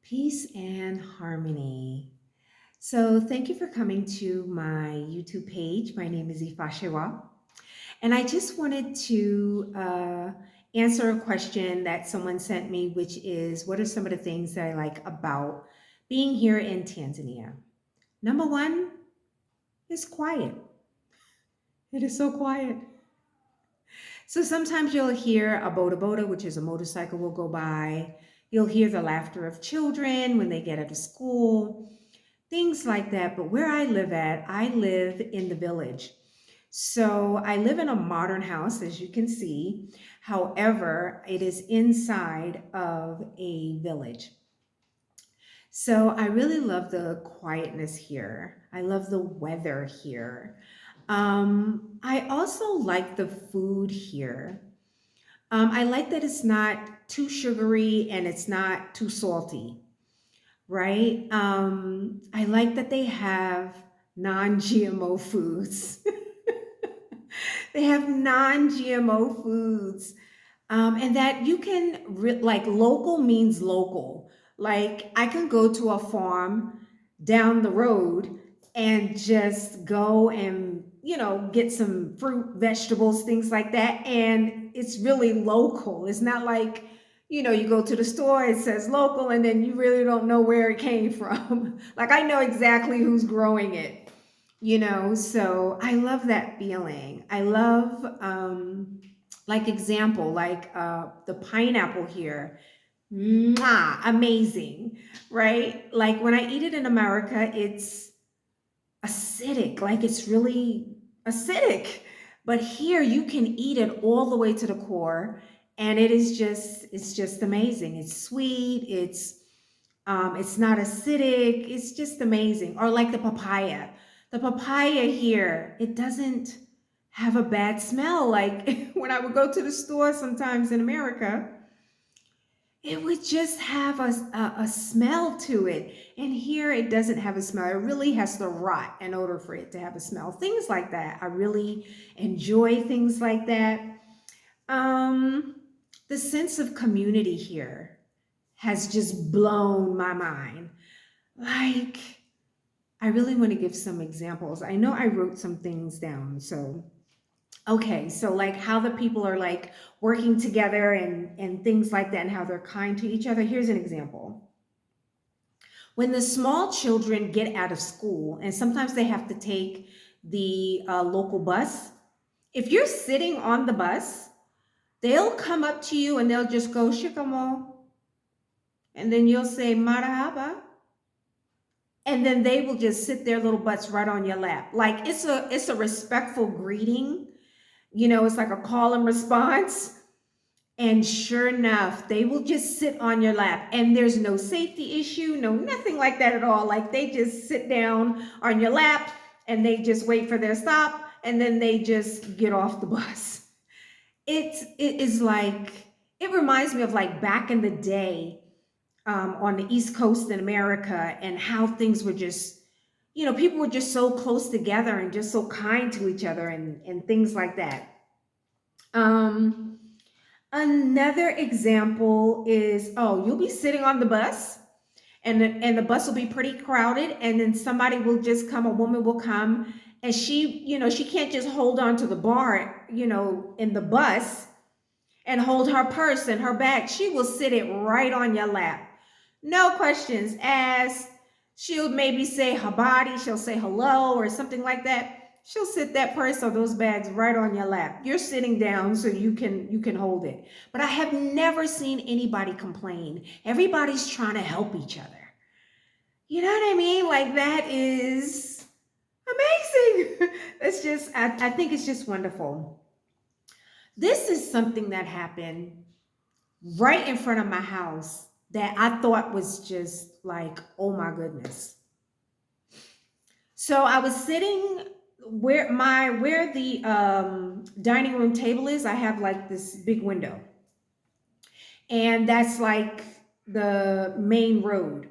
Peace and harmony. So, thank you for coming to my YouTube page. My name is Ifashewa, and I just wanted to answer a question that someone sent me, which is what are some of the things that I like about being here in Tanzania? Number one is quiet. It is so quiet. So sometimes you'll hear a boda boda, which is a motorcycle, will go by. You'll hear the laughter of children when they get out of school, things like that. But where I live in the village. So I live in a modern house, as you can see. However, it is inside of a village. So I really love the quietness here. I love the weather here. I also like the food here. I like that it's not too sugary and it's not too salty, right? I like that they have non-GMO foods. They have non-GMO foods, and that you can like local means local. Like I can go to a farm down the road and just go and get some fruit, vegetables, things like that, and it's really local. It's not like you go to the store, it says local, and then you really don't know where it came from. Like I know exactly who's growing it, so I love that feeling. I love like example, like the pineapple here. Mwah, amazing, right? Like when I eat it in America, it's acidic, like it's really acidic. But here you can eat it all the way to the core, and it's just amazing. It's sweet, it's not acidic, it's just amazing. Or like the papaya. The papaya here, it doesn't have a bad smell. Like when I would go to the store sometimes in America, it would just have a smell to it. And here it doesn't have a smell. It really has to rot in order for it to have a smell. Things like that. I really enjoy things like that. Um, the sense of community here has just blown my mind. Like, I really want to give some examples. I know I wrote some things down. So, okay, so like how the people are like working together and things like that and how they're kind to each other. Here's an example. When the small children get out of school and sometimes they have to take the local bus, if you're sitting on the bus, they'll come up to you and they'll just go shikamo, and then you'll say marahaba, and then they will just sit their little butts right on your lap. Like it's a respectful greeting. It's like a call and response. And sure enough, they will just sit on your lap, and there's no safety issue, no nothing like that at all. Like they just sit down on your lap and they just wait for their stop, and then they just get off the bus. It is like, it reminds me of like back in the day, on the East Coast in America, and how things were just, people were just so close together and just so kind to each other, and things like that. Um, Another example is, oh, you'll be sitting on the bus, and the bus will be pretty crowded, and then somebody will just come, a woman will come, and she can't just hold on to the bar, in the bus and hold her purse and her bag. She will sit it right on your lap. No questions asked. She'll maybe say her body, she'll say hello or something like that. She'll sit that purse or those bags right on your lap. You're sitting down so you can hold it. But I have never seen anybody complain. Everybody's trying to help each other. You know what I mean? Like that is amazing. It's just I think it's just wonderful. This is something that happened right in front of my house that I thought was just like, oh my goodness. So I was sitting where the dining room table is. I have like this big window, and that's like the main road.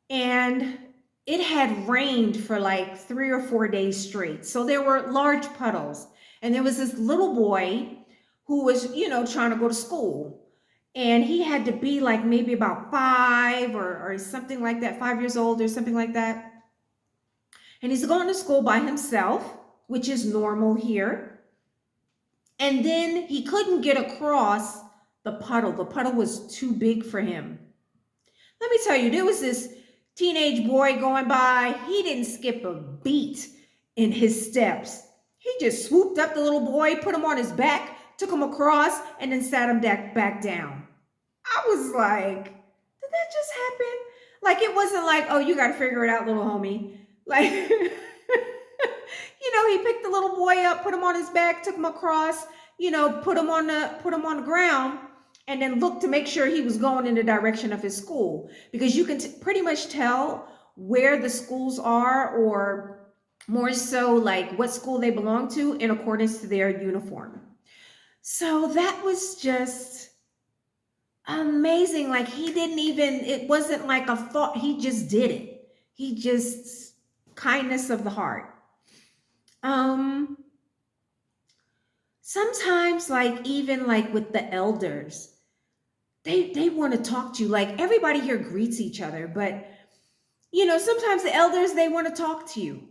And it had rained for like 3 or 4 days straight. So there were large puddles. And there was this little boy who was, trying to go to school. and he had to be like maybe about 5 or something like that, 5 years old or something like that. And he's going to school by himself, which is normal here. And then he couldn't get across the puddle. The puddle was too big for him. Let me tell you, there was this teenage boy going by. He didn't skip a beat in his steps. He just swooped up the little boy, put him on his back, took him across, and then sat him back down. I was like, did that just happen? Like, it wasn't like, oh, you got to figure it out, little homie. Like, he picked the little boy up, put him on his back, took him across, put him on the ground, and then looked to make sure he was going in the direction of his school, because you can pretty much tell where the schools are, or more so like what school they belong to, in accordance to their uniform. So that was just amazing. Like, he didn't even, it wasn't like a thought, he just did it. He just, kindness of the heart. um Sometimes, like, even like with the elders, they want to talk to you. Like, everybody here greets each other, but sometimes the elders, they want to talk to you.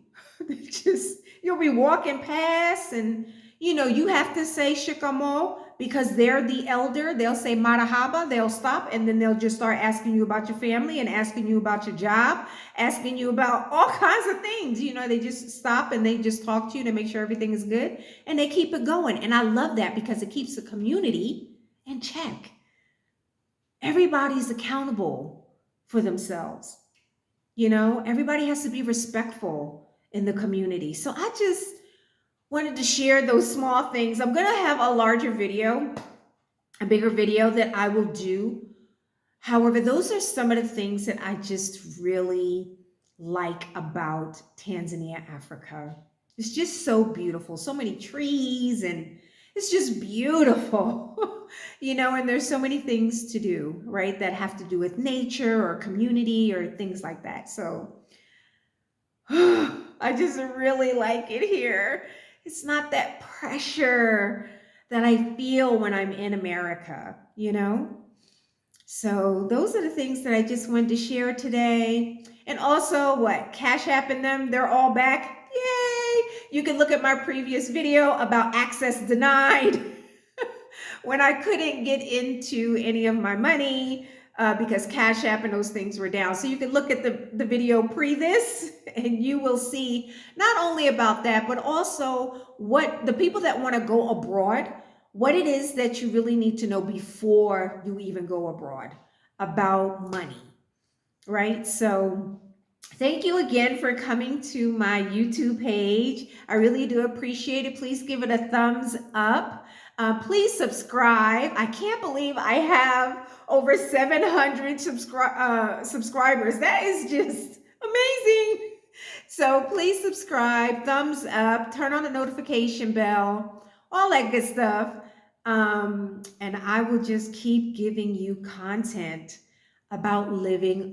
They just, you'll be walking past, and you have to say shikamo, because they're the elder. They'll say marahaba, they'll stop, and then they'll just start asking you about your family, and asking you about your job, asking you about all kinds of things. They just stop and they just talk to you to make sure everything is good, and they keep it going. And I love that, because it keeps the community in check. Everybody's accountable for themselves. Everybody has to be respectful in the community. So I just wanted to share those small things. I'm going to have a larger video, a bigger video that I will do. However, those are some of the things that I just really like about Tanzania, Africa. It's just so beautiful. So many trees, and it's just beautiful. And there's so many things to do, right? That have to do with nature or community or things like that. So I just really like it here. It's not that pressure that I feel when I'm in America. So those are the things that I just wanted to share today. And also, what? Cash App and them, they're all back. Yay! You can look at my previous video about access denied when I couldn't get into any of my money, because Cash App and those things were down. So you can look at the video pre this, and you will see not only about that, but also what the people that want to go abroad, what it is that you really need to know before you even go abroad about money, right? So thank you again for coming to my YouTube page. I really do appreciate it. Please give it a thumbs up. Please subscribe. I can't believe I have over 700 subscribers. That is just amazing. So please subscribe, thumbs up, turn on the notification bell, all that good stuff. And I will just keep giving you content about living